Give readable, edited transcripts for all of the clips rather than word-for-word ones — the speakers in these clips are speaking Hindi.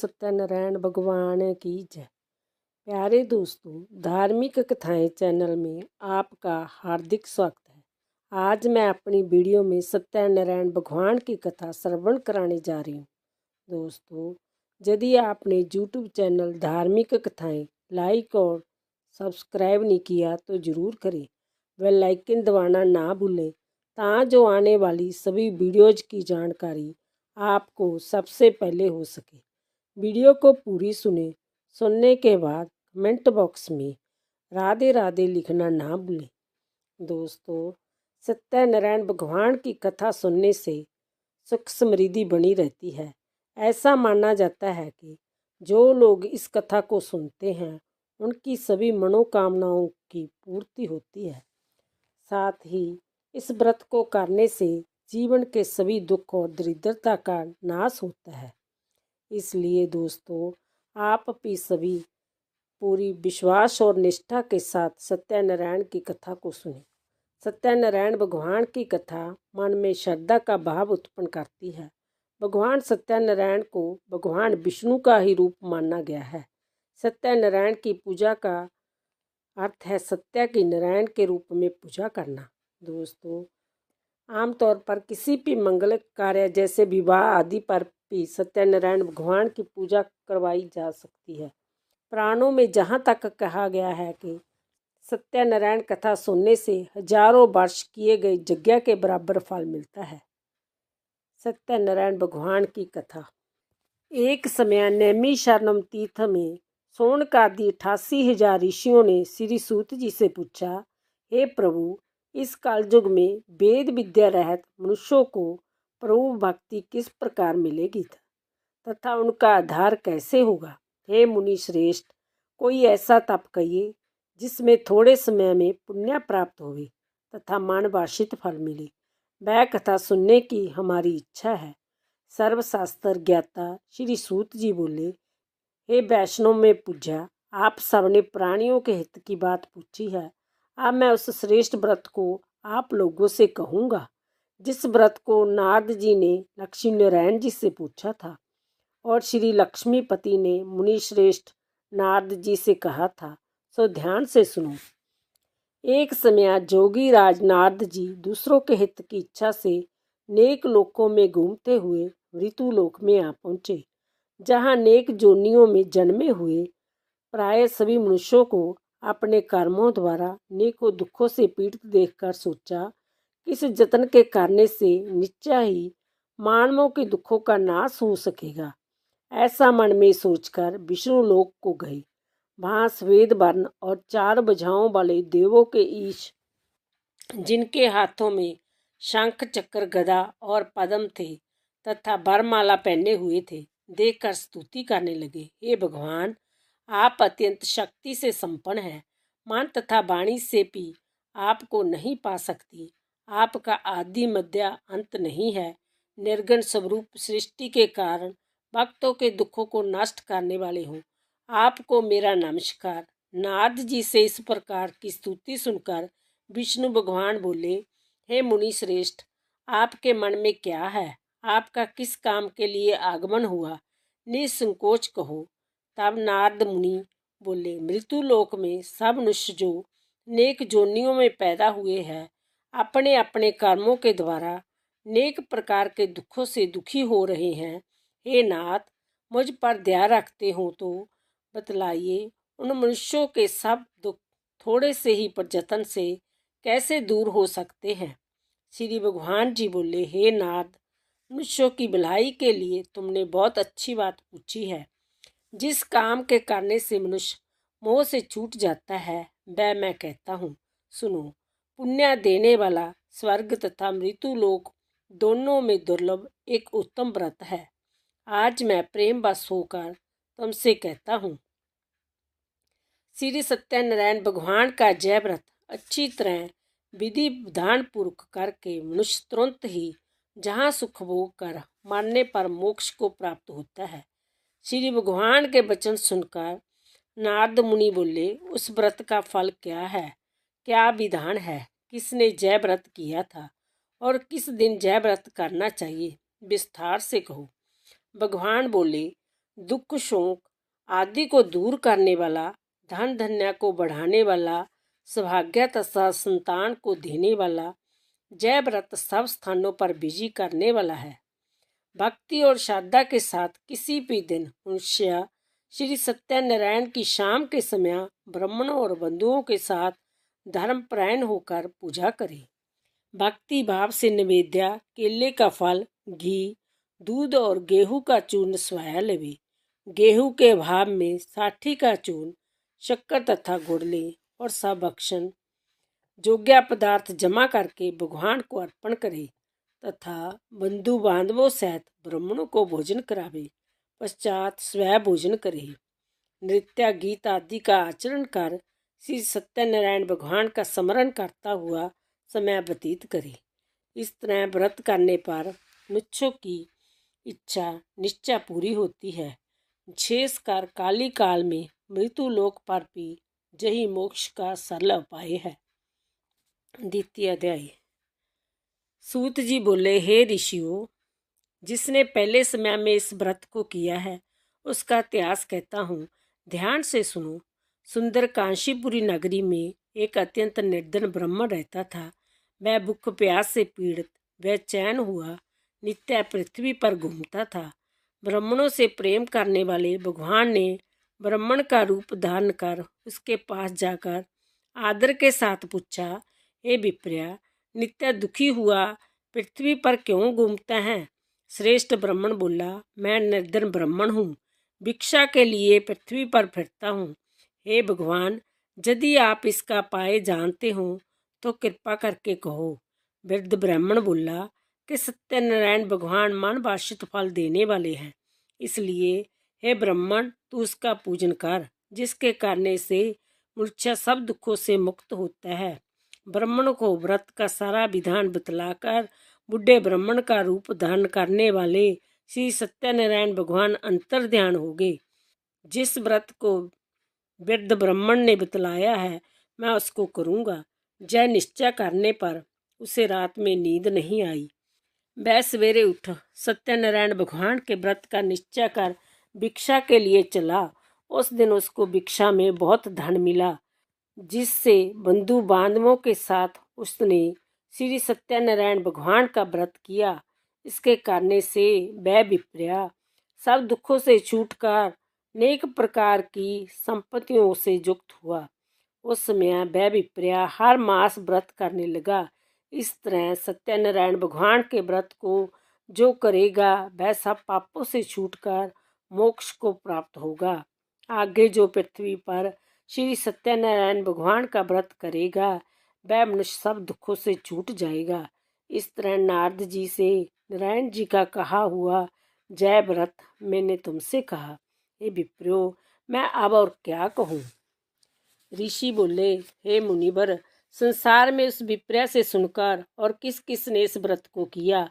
सत्यनारायण भगवान की जय। प्यारे दोस्तों, धार्मिक कथाएं चैनल में आपका हार्दिक स्वागत है। आज मैं अपनी वीडियो में सत्यनारायण भगवान की कथा श्रवण कराने जा रही हूँ। दोस्तों, यदि आपने यूट्यूब चैनल धार्मिक कथाएं लाइक और सब्सक्राइब नहीं किया तो ज़रूर करें। बेल आइकन दबाना ना भूलें ताकि आने वाली सभी वीडियोज़ की जानकारी आपको सबसे पहले हो सके। वीडियो को पूरी सुनने के बाद कमेंट बॉक्स में राधे राधे लिखना ना भूलें। दोस्तों, सत्यनारायण भगवान की कथा सुनने से सुख समृद्धि बनी रहती है। ऐसा माना जाता है कि जो लोग इस कथा को सुनते हैं उनकी सभी मनोकामनाओं की पूर्ति होती है। साथ ही इस व्रत को करने से जीवन के सभी दुख और दरिद्रता का नाश होता है। इसलिए दोस्तों, आप भी सभी पूरी विश्वास और निष्ठा के साथ सत्यनारायण की कथा को सुनें। सत्यनारायण भगवान की कथा मन में श्रद्धा का भाव उत्पन्न करती है। भगवान सत्यनारायण को भगवान विष्णु का ही रूप माना गया है। सत्यनारायण की पूजा का अर्थ है सत्य की नारायण के रूप में पूजा करना। दोस्तों, आमतौर पर किसी भी मंगल कार्य जैसे विवाह आदि पर भी सत्यनारायण भगवान की पूजा करवाई जा सकती है। पुराणों में जहाँ तक कहा गया है कि सत्यनारायण कथा सुनने से हजारों वर्ष किए गए यज्ञ के बराबर फल मिलता है। सत्यनारायण भगवान की कथा। एक समय नैमिषारण्य तीर्थ में शौनकादि 88,000 ऋषियों ने श्री सूत जी से पूछा, हे प्रभु, इस कालयुग में वेद विद्या रहित मनुष्यों को प्रभु भक्ति किस प्रकार मिलेगी तथा उनका आधार कैसे होगा। हे मुनि श्रेष्ठ, कोई ऐसा तप कहिए जिसमें थोड़े समय में पुण्य प्राप्त होवे तथा मानवांछित फल मिले। वह कथा सुनने की हमारी इच्छा है। सर्वशास्त्र ज्ञाता श्री सूत जी बोले, हे वैष्णव में पूज्या, आप सबने प्राणियों के हित की बात पूछी है। अब मैं उस श्रेष्ठ व्रत को आप लोगों से कहूँगा जिस व्रत को नारद जी ने लक्ष्मी नारायण जी से पूछा था और श्री लक्ष्मीपति ने मुनि श्रेष्ठ नारद जी से कहा था। सो ध्यान से सुनो। एक समय जोगी राज नारद जी दूसरों के हित की इच्छा से नेक लोकों में घूमते हुए मृत्युलोक में आ पहुँचे, जहाँ नेक जोनियों में जन्मे हुए प्राय सभी मनुष्यों को अपने कर्मों द्वारा नेकों दुखों से पीड़ित देखकर सोचा, किस जतन के करने से निश्चय ही मानवों के दुखों का नाश हो सकेगा। ऐसा मन में सोचकर विष्णु लोक को गए। वहाँ श्वेत वर्ण और 4 भुजाओं वाले देवों के ईश, जिनके हाथों में शंख चक्र गदा और पद्म थे तथा वरमाला पहने हुए थे, देखकर स्तुति करने लगे। हे भगवान, आप अत्यंत शक्ति से संपन्न हैं। मन तथा वाणी से भी आपको नहीं पा सकती। आपका आदि मध्य अंत नहीं है। निर्गुण स्वरूप सृष्टि के कारण भक्तों के दुखों को नष्ट करने वाले हो। आपको मेरा नमस्कार। नारद जी से इस प्रकार की स्तुति सुनकर विष्णु भगवान बोले, हे मुनि श्रेष्ठ, आपके मन में क्या है? आपका किस काम के लिए आगमन हुआ? निसंकोच कहो। तब नारद मुनि बोले, मृत्युलोक में सब मनुष्य जो नेक जोनियों में पैदा हुए हैं, अपने अपने कर्मों के द्वारा नेक प्रकार के दुखों से दुखी हो रहे हैं। हे नाथ, मुझ पर दया रखते हो तो बतलाइए, उन मनुष्यों के सब दुख थोड़े से ही प्रयत्न से कैसे दूर हो सकते हैं। श्री भगवान जी बोले, हे नारद, मनुष्यों की भलाई के लिए तुमने बहुत अच्छी बात पूछी है। जिस काम के करने से मनुष्य मोह से छूट जाता है वह मैं कहता हूँ, सुनो। पुण्य देने वाला स्वर्ग तथा मृत्यु लोक दोनों में दुर्लभ एक उत्तम व्रत है। आज मैं प्रेम बस होकर तुमसे कहता हूँ। श्री सत्यनारायण भगवान का जय व्रत अच्छी तरह विधि विधान पूर्वक करके मनुष्य तुरंत ही जहाँ सुख भोग कर मरने पर मोक्ष को प्राप्त होता है। श्री भगवान के वचन सुनकर नारद मुनि बोले, उस व्रत का फल क्या है? क्या विधान है? किसने जय व्रत किया था और किस दिन जय व्रत करना चाहिए? विस्तार से कहो। भगवान बोले, दुख शोक आदि को दूर करने वाला, धन धन्य को बढ़ाने वाला, सौभाग्य तथा संतान को देने वाला, जय व्रत सब स्थानों पर विजय करने वाला है। भक्ति और श्रद्धा के साथ किसी भी दिन मनुष्य श्री सत्यनारायण की शाम के समय ब्राह्मणों और बंधुओं के साथ धर्मपरायण होकर पूजा करे। भक्ति भाव से निवेद्या केले का फल, घी, दूध और गेहूं का चूर्ण स्वाया लेवे। गेहूं के भाव में साठी का चूर्ण, शक्कर तथा गुड़ ले और सब भक्षण योग्य पदार्थ जमा करके भगवान को अर्पण करे तथा बंधु बांधवों सहित ब्राह्मणों को भोजन करावे। पश्चात स्वयं भोजन करे। नृत्य गीत आदि का आचरण कर श्री सत्यनारायण भगवान का स्मरण करता हुआ समय व्यतीत करे। इस तरह व्रत करने पर मनुष्यों की इच्छा निश्चय पूरी होती है। विशेषकर काली काल में मृत्यु लोक पर भी यही मोक्ष का सरल उपाय है। द्वितीय अध्याय। सूत जी बोले, हे ऋषियों, जिसने पहले समय में इस व्रत को किया है उसका इतिहास कहता हूँ, ध्यान से सुनो। सुंदर कांशीपुरी नगरी में एक अत्यंत निर्धन ब्राह्मण रहता था। वह भूख प्यास से पीड़ित बेचैन हुआ नित्य पृथ्वी पर घूमता था। ब्राह्मणों से प्रेम करने वाले भगवान ने ब्राह्मण का रूप धारण कर उसके पास जाकर आदर के साथ पूछा, हे विप्रिया, नित्य दुखी हुआ पृथ्वी पर क्यों घूमता है? श्रेष्ठ ब्राह्मण बोला, मैं निर्धन ब्राह्मण हूँ, भिक्षा के लिए पृथ्वी पर फिरता हूँ। हे भगवान, यदि आप इसका उपाय जानते हो तो कृपा करके कहो। वृद्ध ब्राह्मण बोला कि सत्यनारायण भगवान मन वांछित फल देने वाले हैं, इसलिए हे ब्राह्मण, तू उसका पूजन कर, जिसके करने से मनुष्य सब दुखों से मुक्त होता है। ब्राह्मण को व्रत का सारा विधान बतलाकर बुढ़े ब्राह्मण का रूप धारण करने वाले श्री सत्यनारायण भगवान अंतर ध्यान हो गए। जिस व्रत को वृद्ध ब्राह्मण ने बतलाया है मैं उसको करूँगा। जय निश्चय करने पर उसे रात में नींद नहीं आई। वह सवेरे उठ सत्यनारायण भगवान के व्रत का निश्चय कर भिक्षा के लिए चला। उस दिन उसको भिक्षा में बहुत धन मिला, जिससे बंधु बांधवों के साथ उसने श्री सत्यनारायण भगवान का व्रत किया। इसके करने से वह विप्रिया सब दुखों से छूटकर अनेक प्रकार की संपत्तियों से युक्त हुआ। उस समय वह विप्रिया हर मास व्रत करने लगा। इस तरह सत्यनारायण भगवान के व्रत को जो करेगा वह सब पापों से छूटकर मोक्ष को प्राप्त होगा। आगे जो पृथ्वी पर श्री सत्यनारायण भगवान का व्रत करेगा वह मनुष्य सब दुखों से छूट जाएगा। इस तरह नारद जी से नारायण जी का कहा हुआ जय व्रत मैंने तुमसे कहा। हे विप्रो, मैं अब और क्या कहूँ? ऋषि बोले, हे मुनिवर, संसार में उस विप्रिया से सुनकर और किस किस ने इस व्रत को किया,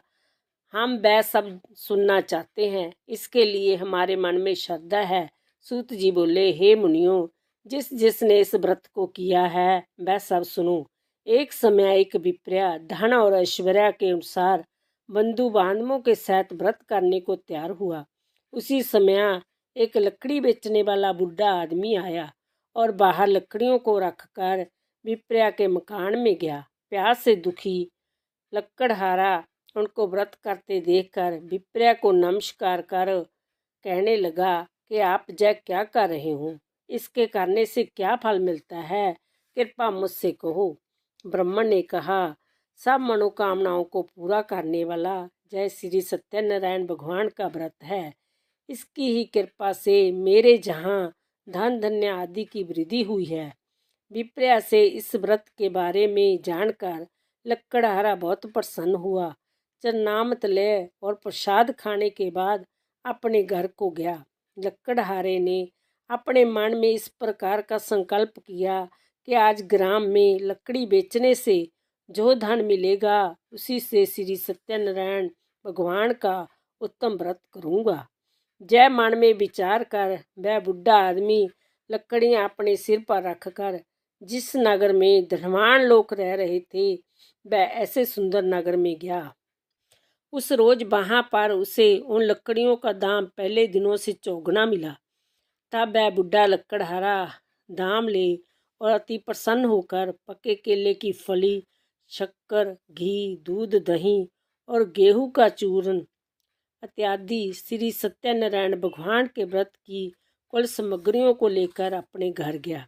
हम वह सब सुनना चाहते हैं। इसके लिए हमारे मन में श्रद्धा है। सूत जी बोले, हे मुनियों, जिस जिसने इस व्रत को किया है वह सब सुनो। एक समय एक विप्रिया धन और ऐश्वर्य के अनुसार बंधु बांधवों के साथ व्रत करने को तैयार हुआ। उसी समय एक लकड़ी बेचने वाला बूढ़ा आदमी आया और बाहर लकड़ियों को रखकर विप्रिया के मकान में गया। प्यास से दुखी लकड़हारा उनको व्रत करते देखकर विप्रिया को नमस्कार कर कहने लगा कि आप जय क्या कर रहे हो? इसके करने से क्या फल मिलता है? कृपा मुझसे कहो। ब्राह्मण ने कहा, सब मनोकामनाओं को पूरा करने वाला जय श्री सत्यनारायण भगवान का व्रत है। इसकी ही कृपा से मेरे जहाँ धन धन्य आदि की वृद्धि हुई है। विप्रिया से इस व्रत के बारे में जानकर लकड़हारा बहुत प्रसन्न हुआ। चरनामत ले और प्रसाद खाने के बाद अपने घर को गया। लकड़हारे ने अपने मन में इस प्रकार का संकल्प किया कि आज ग्राम में लकड़ी बेचने से जो धन मिलेगा उसी से श्री सत्यनारायण भगवान का उत्तम व्रत करूँगा। जय मन में विचार कर वह बुढ़ा आदमी लकड़ियाँ अपने सिर पर रखकर जिस नगर में धनवान लोग रह रहे थे वह ऐसे सुंदर नगर में गया। उस रोज वहां पर उसे उन लकड़ियों का दाम पहले दिनों से चौगुना मिला। तब वह बुढ़ा लकड़हारा दाम ले और अति प्रसन्न होकर पके केले की फली, शक्कर, घी, दूध, दही और गेहूं का चूर्ण इत्यादि श्री सत्यनारायण भगवान के व्रत की कुल सामग्रियों को लेकर अपने घर गया।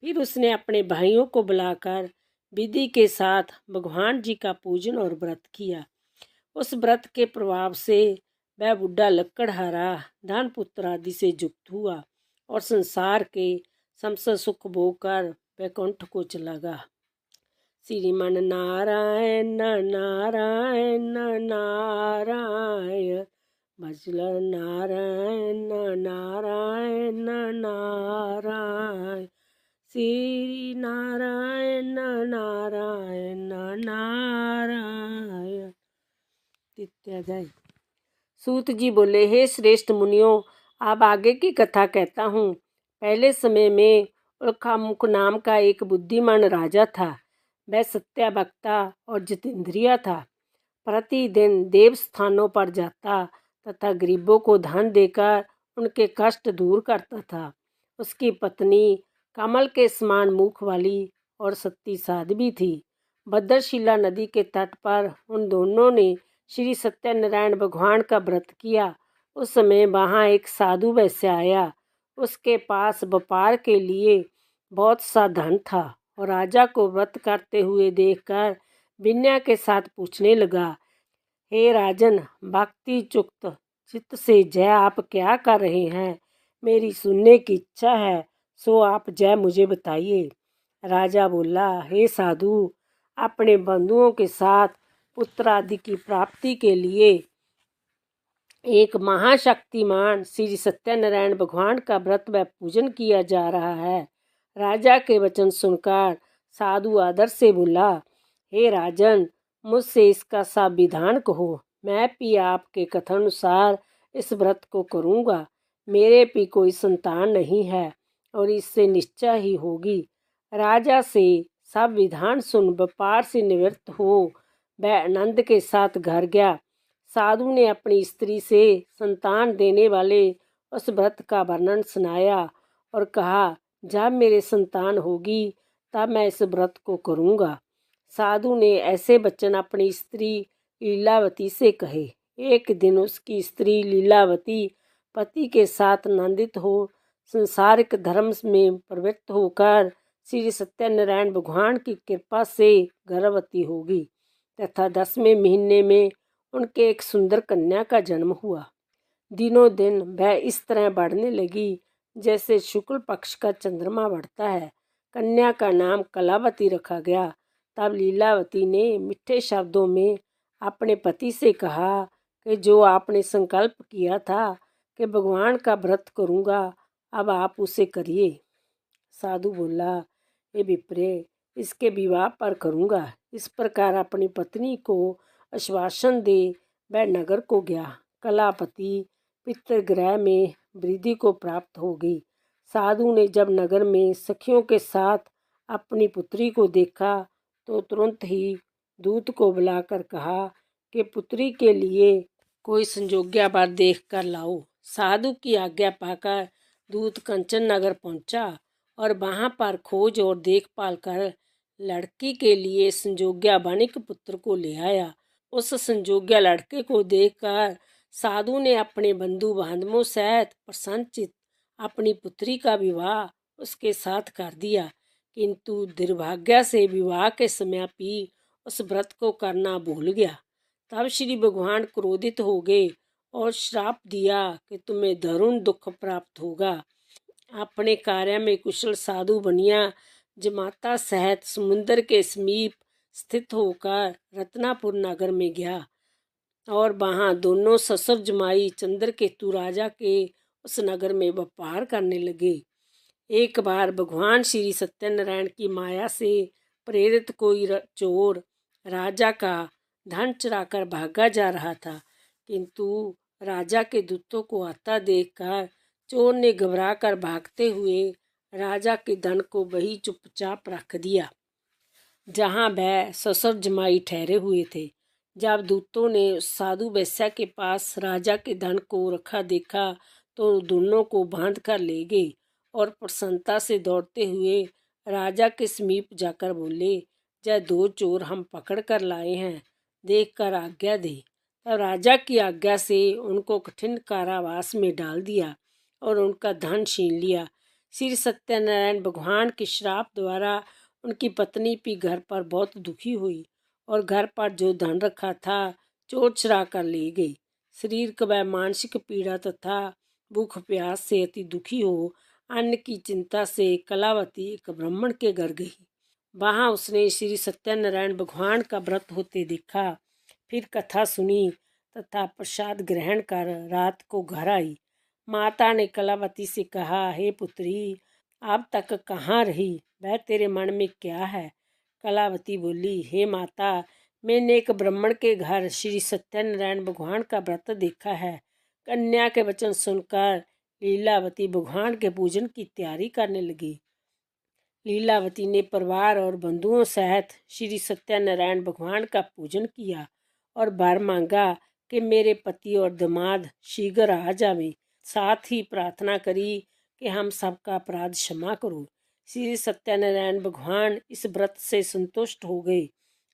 फिर उसने अपने भाइयों को बुलाकर विधि के साथ भगवान जी का पूजन और व्रत किया। उस व्रत के प्रभाव से वह बुढ़ा लकड़हारा धन पुत्र आदि से युक्त हुआ और संसार के समस्त सुख भोग कर वैकुंठ को चला गया। श्रीमन नारायण नारायण नारायण भजल नारायण नारायण नारायण श्री नारायण नारायण नारायण इत्यादि। सूत जी बोले, हे श्रेष्ठ मुनियों, अब आगे की कथा कहता हूँ। पहले समय में उल्कामुख नाम का एक बुद्धिमान राजा था। वह सत्यावक्ता और जितेंद्रिय था। प्रतिदिन देव स्थानों पर जाता तथा गरीबों को धन देकर उनके कष्ट दूर करता था। उसकी पत्नी कमल के समान मुख वाली और सती साध्वी थी। भद्रशिला नदी के तट पर उन दोनों ने श्री सत्यनारायण भगवान का व्रत किया। उस समय वहाँ एक साधु वैश्य आया। उसके पास व्यापार के लिए बहुत सा धन था और राजा को व्रत करते हुए देखकर विनय के साथ पूछने लगा, हे राजन, भक्ति चुक्त चित्त से जय आप क्या कर रहे हैं? मेरी सुनने की इच्छा है, सो आप जय मुझे बताइए। राजा बोला, हे साधु, अपने बंधुओं के साथ पुत्र आदि की प्राप्ति के लिए एक महाशक्तिमान श्री सत्यनारायण भगवान का व्रत व पूजन किया जा रहा है। राजा के वचन सुनकर साधु आदर से बोला, हे राजन, मुझसे इसका सब विधान कहो। मैं भी आपके कथन अनुसार इस व्रत को करूँगा। मेरे भी कोई संतान नहीं है और इससे निश्चय ही होगी। राजा से सब विधान सुन व्यापार से निवृत्त हो वह आनंद के साथ घर गया। साधु ने अपनी स्त्री से संतान देने वाले उस व्रत का वर्णन सुनाया और कहा, जब मेरे संतान होगी तब मैं इस व्रत को करूँगा। साधु ने ऐसे वचन अपनी स्त्री लीलावती से कहे। एक दिन उसकी स्त्री लीलावती पति के साथ आनंदित हो संसारिक धर्म में प्रवृत्त होकर श्री सत्यनारायण भगवान की कृपा से गर्भवती होगी तथा 10वें महीने में उनके एक सुंदर कन्या का जन्म हुआ। दिनों दिन वह इस तरह बढ़ने लगी जैसे शुक्ल पक्ष का चंद्रमा बढ़ता है। कन्या का नाम कलावती रखा गया। तब लीलावती ने मीठे शब्दों में अपने पति से कहा कि जो आपने संकल्प किया था कि भगवान का व्रत करूँगा, अब आप उसे करिए। साधु बोला, हे विप्रे, इसके विवाह पर करूँगा। इस प्रकार अपनी पत्नी को आश्वासन दे वह नगर को गया। कलापति पितृगृह में वृद्धि को प्राप्त हो गई। साधु ने जब नगर में सखियों के साथ अपनी पुत्री को देखा तो तुरंत ही दूत को बुलाकर कहा कि पुत्री के लिए कोई संजोग्य वर देख कर लाओ। साधु की आज्ञा पाकर दूत कंचन नगर पहुंचा और वहां पर खोज और देखभाल कर लड़की के लिए संजोग्य वणिक पुत्र को ले आया। उस संजोग्य लड़के को देखकर साधु ने अपने बंधु बांधवों सहित प्रसन्नचित्त अपनी पुत्री का विवाह उसके साथ कर दिया। किंतु दुर्भाग्य से विवाह के समय भी उस व्रत को करना भूल गया। तब श्री भगवान क्रोधित हो गए और श्राप दिया कि तुम्हें दारुण दुख प्राप्त होगा। अपने कार्य में कुशल साधु बनिया जमाता सहित समुद्र के समीप स्थित होकर रत्नापुर नगर में गया और वहाँ दोनों ससुर जमाई चंद्रकेतु राजा के उस नगर में व्यापार करने लगे। एक बार भगवान श्री सत्यनारायण की माया से प्रेरित कोई चोर राजा का धन चुराकर भागा जा रहा था, किंतु राजा के दूतों को आता देखकर चोर ने घबरा कर भागते हुए राजा के धन को वही चुपचाप रख दिया जहाँ वह ससुर जमाई ठहरे हुए थे। जब दूतों ने उस साधु वेश्या के पास राजा के धन को रखा देखा तो दोनों को बांध कर ले गए और प्रसन्नता से दौड़ते हुए राजा के समीप जाकर बोले, यह दो चोर हम पकड़ कर लाए हैं, देख कर आज्ञा दे। तब राजा की आज्ञा से उनको कठिन कारावास में डाल दिया और उनका धन छीन लिया। श्री सत्यनारायण भगवान के श्राप द्वारा उनकी पत्नी भी घर पर बहुत दुखी हुई और घर पर जो धन रखा था चोर चुरा कर ले गई। शरीर व मानसिक पीड़ा तथा भूख प्यास से अति दुखी हो अन्न की चिंता से कलावती एक ब्राह्मण के घर गई। वहां उसने श्री सत्यनारायण भगवान का व्रत होते देखा। फिर कथा सुनी तथा प्रसाद ग्रहण कर रात को घर आई। माता ने कलावती से कहा, हे पुत्री, अब तक कहाँ रही? वह तेरे मन में क्या है? कलावती बोली, हे माता, मैंने एक ब्राह्मण के घर श्री सत्यनारायण भगवान का व्रत देखा है। कन्या के वचन सुनकर लीलावती भगवान के पूजन की तैयारी करने लगी। लीलावती ने परिवार और बंधुओं सहित श्री सत्यनारायण भगवान का पूजन किया और वर मांगा कि मेरे पति और दामाद शीघ्र आ जावे। साथ ही प्रार्थना करी कि हम सबका अपराध क्षमा करो। श्री सत्यनारायण भगवान इस व्रत से संतुष्ट हो गए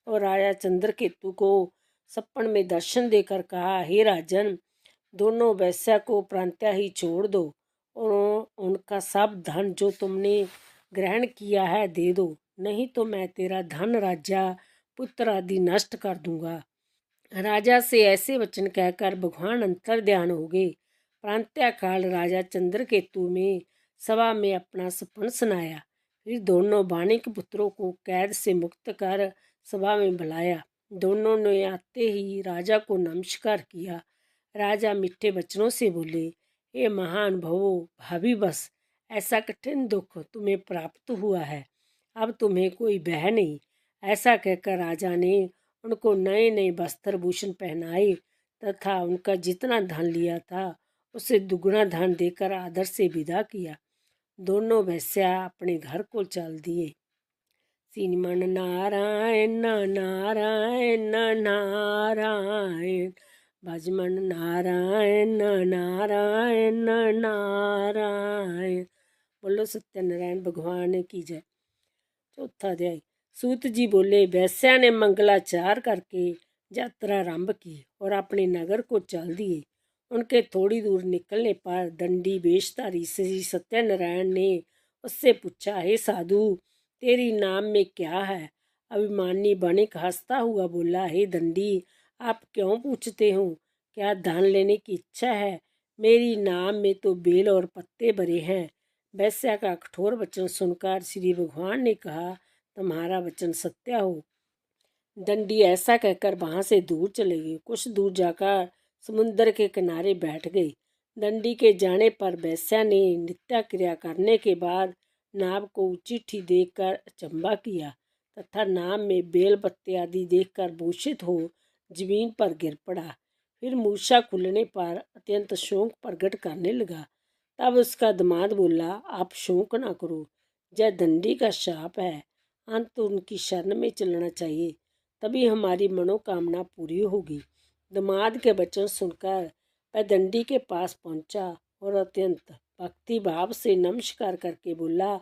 और राजा चंद्रकेतु को सपन में दर्शन देकर कहा, हे राजन, दोनों वेश्या को प्रांत्या ही छोड़ दो और उनका सब धन जो तुमने ग्रहण किया है दे दो, नहीं तो मैं तेरा धन राज्य पुत्र आदि नष्ट कर दूंगा। राजा से ऐसे वचन कहकर भगवान अंतर ध्यान हो गए। प्रांत्या काल राजा चंद्रकेतु में सभा में अपना सपन सुनाया। फिर दोनों बाणिक पुत्रों को कैद से मुक्त कर सभा में बुलाया। दोनों ने आते ही राजा को नमस्कार किया। राजा मीठे वचनों से बोले, हे महानुभवो भाभी, बस ऐसा कठिन दुख तुम्हें प्राप्त हुआ है, अब तुम्हें कोई भय नहीं। ऐसा कहकर राजा ने उनको नए नए वस्त्र भूषण पहनाए तथा उनका जितना धन लिया था उसे दुगुना धन देकर आदर से विदा किया। दोनों वेश्या अपने घर को चल दिए। श्रीमन नारायण नारायण नारायण, भजमन नारायण नारायण नारायण। बोलो सत्यनारायण भगवान की जय। चौथा अध्याय। सूत जी बोले, वेश्या ने मंगलाचार करके यात्रा आरंभ की और अपने नगर को चल दिए। उनके थोड़ी दूर निकलने पर दंडी वेशधारी श्री सत्यनारायण ने उससे पूछा, हे साधु, तेरी नाम में क्या है? अभिमानी बणिक हंसता हुआ बोला, हे दंडी, आप क्यों पूछते हो? क्या धन लेने की इच्छा है? मेरी नाम में तो बेल और पत्ते भरे हैं। वैश्या का कठोर वचन सुनकर श्री भगवान ने कहा, तुम्हारा वचन सत्य हो। दंडी ऐसा कहकर वहां से दूर चले गए। कुछ दूर जाकर समुद्र के किनारे बैठ गई। दंडी के जाने पर वैश्या ने नित्य क्रिया करने के बाद नाव को चिट्ठी देखकर अचंभा किया तथा नाव में बेल पत्ते आदि देखकर भूषित हो जमीन पर गिर पड़ा। फिर मूर्छा खुलने पर अत्यंत शोक प्रकट करने लगा। तब उसका दामाद बोला, आप शोक ना करो, यह दंडी का शाप है, अंत उनकी शरण में चलना चाहिए, तभी हमारी मनोकामना पूरी होगी। दामाद के वचन सुनकर वह दंडी के पास पहुंचा और अत्यंत भक्ति भाव से नमस्कार करके बोला,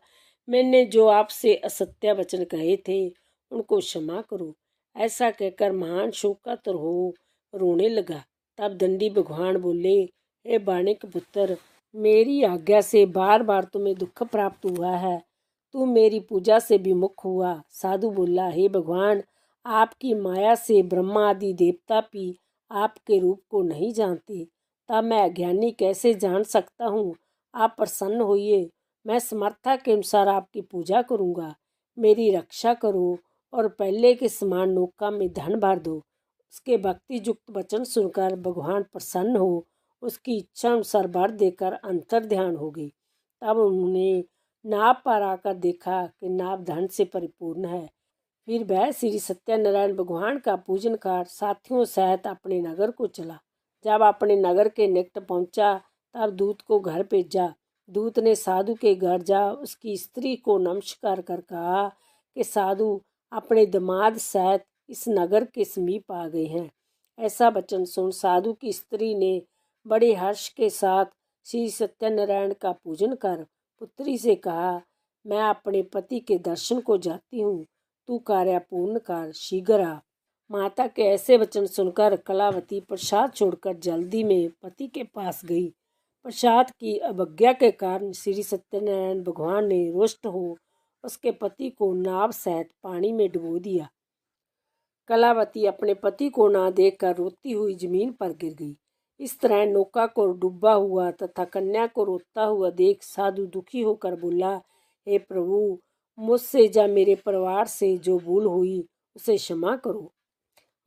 मैंने जो आपसे असत्य वचन कहे थे उनको क्षमा करो। ऐसा कहकर महान शोकातुर हो रोने लगा। तब दंडी भगवान बोले, हे बाणिक पुत्र, मेरी आज्ञा से बार बार तुम्हें दुख प्राप्त हुआ है, तू मेरी पूजा से विमुख हुआ। साधु बोला, हे भगवान, आपकी माया से ब्रह्मा आदि देवता भी आपके रूप को नहीं जानते, तब मैं अज्ञानी कैसे जान सकता हूँ? आप प्रसन्न होइए, मैं समर्था के अनुसार आपकी पूजा करूँगा। मेरी रक्षा करो और पहले के समान नौका में धन भर दो। उसके भक्ति युक्त वचन सुनकर भगवान प्रसन्न हो उसकी इच्छा अनुसार वर देकर अंतर ध्यान हो गई। तब उन्होंने नाव पर आकर देखा कि नाव धन से परिपूर्ण है। फिर वह श्री सत्यनारायण भगवान का पूजन कर साथियों सहित अपने नगर को चला। जब अपने नगर के निकट पहुंचा तब दूत को घर भेजा। दूत ने साधु के घर जा उसकी स्त्री को नमस्कार कर कहा कि साधु अपने दामाद सहित इस नगर के समीप आ गए हैं। ऐसा वचन सुन साधु की स्त्री ने बड़े हर्ष के साथ श्री सत्यनारायण का पूजन कर पुत्री से कहा, मैं अपने पति के दर्शन को जाती हूँ, तू कार्य पूर्ण कर, शीघ्र आ। माता के ऐसे वचन सुनकर कलावती प्रसाद छोड़कर जल्दी में पति के पास गई। प्रसाद की अवज्ञा के कारण श्री सत्यनारायण भगवान ने रुष्ट हो उसके पति को नाव सहित पानी में डुबो दिया। कलावती अपने पति को ना देखकर रोती हुई जमीन पर गिर गई। इस तरह नौका को डूबा हुआ तथा कन्या को रोता हुआ देख साधु दुखी होकर बोला, हे प्रभु, मुझसे या मेरे परिवार से जो भूल हुई उसे क्षमा करो।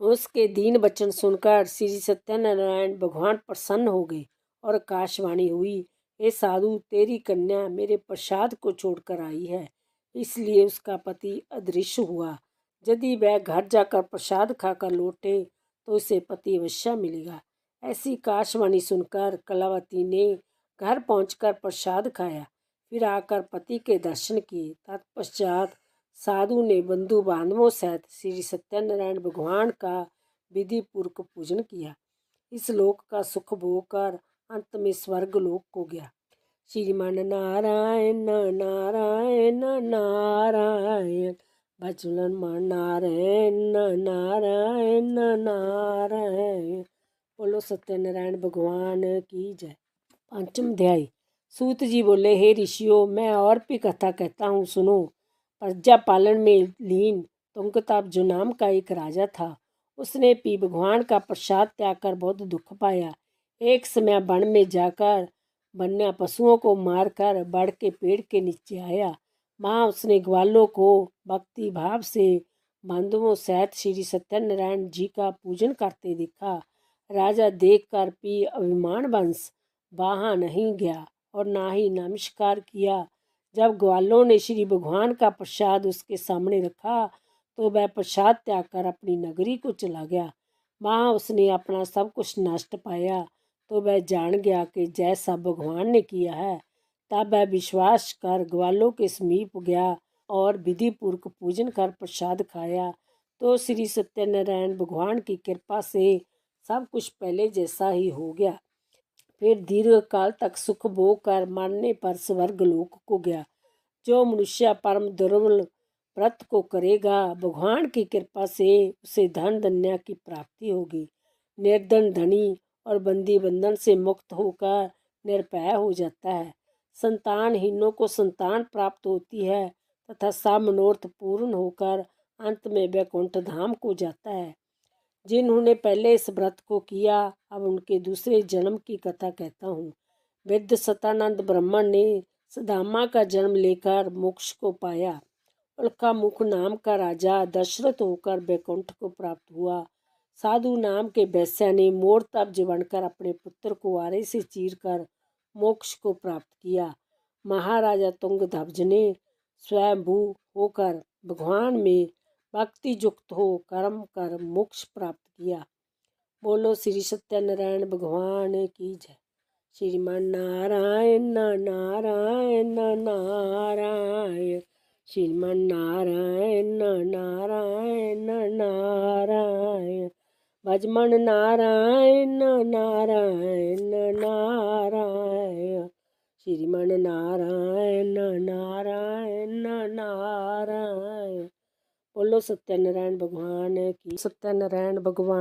उसके दीन वचन सुनकर श्री सत्यनारायण भगवान प्रसन्न हो गए और आकाशवाणी हुई, हे साधु, तेरी कन्या मेरे प्रसाद को छोड़कर आई है, इसलिए उसका पति अदृश्य हुआ। यदि वह घर जाकर प्रसाद खाकर लौटे तो उसे पति अवश्य मिलेगा। ऐसी आकाशवाणी सुनकर कलावती ने घर पहुंचकर प्रसाद खाया, फिर आकर पति के दर्शन किए। तत्पश्चात साधु ने बंधु बांधवों सहित श्री सत्यनारायण भगवान का विधि पूर्वक पूजन किया। इस लोक का सुख भोग कर अंत में स्वर्ग लोक को गया। श्रीमान नारायण नारायण नारायण, भजन मन नारायण नारायण नारायण। बोलो सत्यनारायण भगवान की जय। पंचम अध्याय। सूत जी बोले, हे ऋषियों, मैं और भी कथा कहता हूँ, सुनो। प्रजा पालन में लीन तुंगताप जो नाम का एक राजा था, उसने भी भगवान का प्रसाद त्याग कर बहुत दुख पाया। एक समय वन में जाकर वन्य पशुओं को मारकर बड़ के पेड़ के नीचे आया। वहाँ उसने ग्वालों को भक्ति भाव से बांधवों सहित श्री सत्यनारायण जी का पूजन करते देखा। राजा देखकर भी अभिमान वंश वहाँ नहीं गया और ना ही नमस्कार किया। जब ग्वालों ने श्री भगवान का प्रसाद उसके सामने रखा तो वह प्रसाद त्याग कर अपनी नगरी को चला गया। वहाँ उसने अपना सब कुछ नष्ट पाया तो वह जान गया कि जैसा भगवान ने किया है। तब वह विश्वास कर ग्वालों के समीप गया और विधि पूर्वक पूजन कर प्रसाद खाया तो श्री सत्यनारायण भगवान की कृपा से सब कुछ पहले जैसा ही हो गया। फिर दीर्घ काल तक सुख भोग कर मरने पर स्वर्ग लोक को गया। जो मनुष्य परम दुर्बल व्रत को करेगा, भगवान की कृपा से उसे धन धन्य की प्राप्ति होगी। निर्धन धनी और बंदी बंधन से मुक्त होकर निर्भय हो जाता है। संतानहीनों को संतान प्राप्त होती है तथा सब मनोरथ पूर्ण होकर अंत में वैकुंठ धाम को जाता है। जिन्होंने पहले इस व्रत को किया, अब उनके दूसरे जन्म की कथा कहता हूँ। वृद्ध सतानंद ब्राह्मण ने सुदामा का जन्म लेकर मोक्ष को पाया। उल्का मुख नाम का राजा दशरथ होकर वैकुंठ को प्राप्त हुआ। साधु नाम के वैश्य ने मोर तब्ज बनकर अपने पुत्र को आरे से चीरकर मोक्ष को प्राप्त किया। महाराजा तुंगध्वज ने स्वयंभू होकर भगवान में भक्ति युक्त हो कर्म कर मोक्ष प्राप्त किया। बोलो श्री सत्यनारायण भगवान की जय। श्रीमान नारायण नारायण नारायण, श्रीमान नारायण नारायण नारायण, भजमन नारायण नारायण नारायण, श्रीमान नारायण नारायण नारायण। बोलो सत्यनारायण भगवान की। सत्यनारायण भगवान